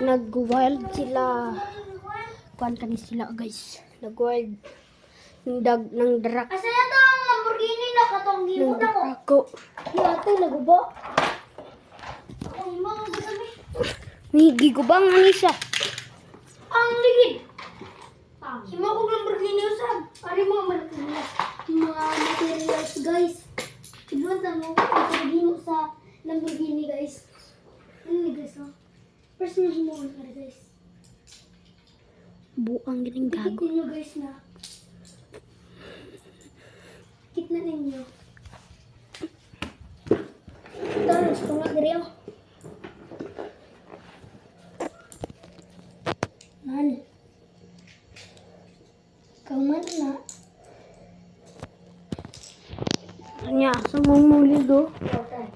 nag-wild sila. Kuan kani sila guys. Nag-wild ng drak. Asa na to ang Lamborghini na katong gimo na ko? Ako. Yato nagubo. Ay mga gasabi. Gigubang ani siya. Ang ligid. Himo ko Lamborghini usab. Ari mga materials. Mga materials guys. Ibon ta mo ito sa Lamborghini guys. Ano ni guys oh? First na himo ko guys. Buang gining gago. Ikit ninyo guys na. Ikit na ninyo. Tapos kung nga diri oh. Man. Kauman na. Anya, sa mong muligo. Okay.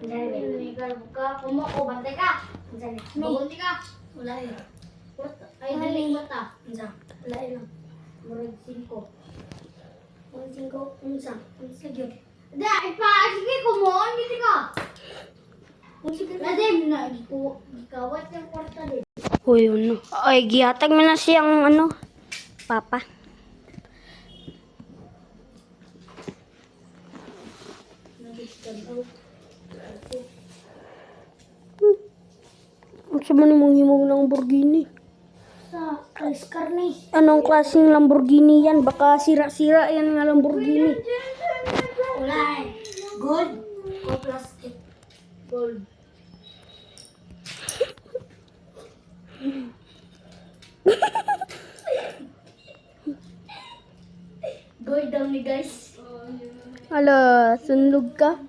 Dahil buka, kumako, bantay ka. Bagunti ka. Wala yun. Ay, daling bata. Wala yun. Murag 5. Murag 5. Unsa yun? Da, sige, kumon. Giti ka. Ladim na. Gikawat yung kwarta din. Uy, ano. Ay, gihatag mo na siyang ano. Papa. Ang sama mong himong ng Lamborghini. Sa Alis Carne. Anong klaseng Lamborghini yan? Baka sira-sira yan nga Lamborghini. Wala eh. Gold. O plastic. Gold. Gold daw ni guys. Ala, sunlog ka?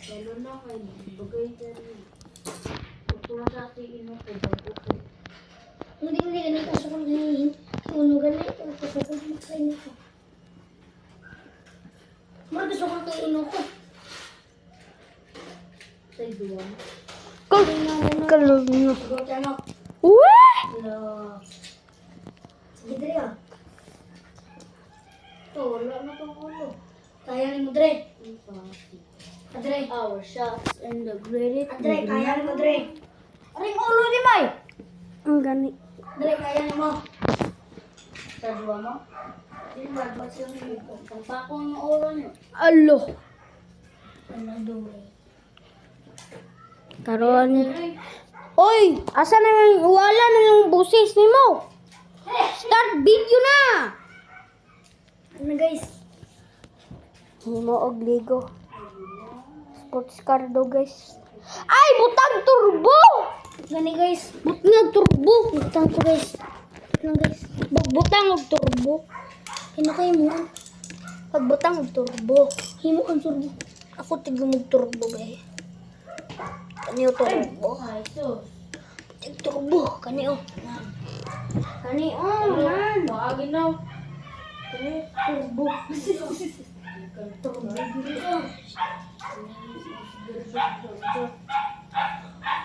Lalo na kay bagay dyan. Pagtula sa ating ino ko bago ko. Hindi ganito sa kong hinihin. Uno ganito. Gusto ko sa ino ko. Mara gusto ko kay ino ko. Say duwa. Kalog mo. Go tanok. Uwe! Hello. Sige dre ah. To, wala na tong ulo. Kaya ni mo dre. Adre. Our shots and the great. Adre, kaya ni mo dre. Aring ulo ni May. Ang gani. Dre, kaya ni mo. Sa duwa mo? Hindi mo, ba't siya may pagpapakong ng ulo niyo? Alo. Ano duwa? Karon. Oy, asa na yung wala na yung busis ni mo? Start video na. Ano guys? Himo og Lego. Sports car daw guys. Ay, butang turbo. Gani guys. Butang turbo. Butang to guys. Ano guys? Butang og turbo. Hino kayo mo? Pagbutang og turbo. Himo ang turbo. Ako tigong og turbo guys. Kaniyo turbo. Ay, sus. Tig turbo kaniyo. Kaniyo man. Wagin na. Turbo.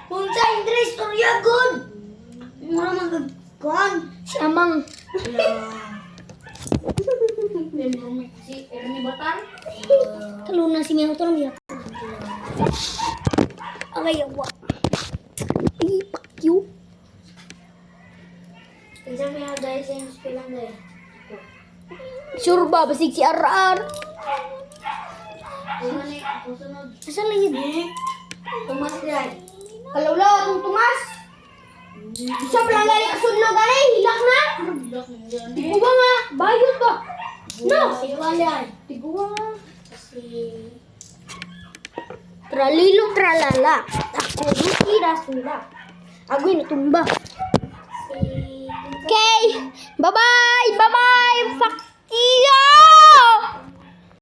Punta Indra istorya good. Mura magagkuhan. Si Amang. Si Ernie Batan. Taluna si Mel to niya. Agay yawa. Fuck you. Isa may guys sa inspilan dahil. Sure ba basig si RR? Susunod. Asa lang yun? Tumas dyan. Kalawlaw atong tumas. Isa pala gali kasunlo gali hilak na. Tiguwa nga, bayot ba? No, Ikaw yan. tiguwa nga. Kasi... Tralilo tralala. Ako ruki rasula. Agoy natumba. Si... Okay. Bye-bye. Bye-bye. Fuck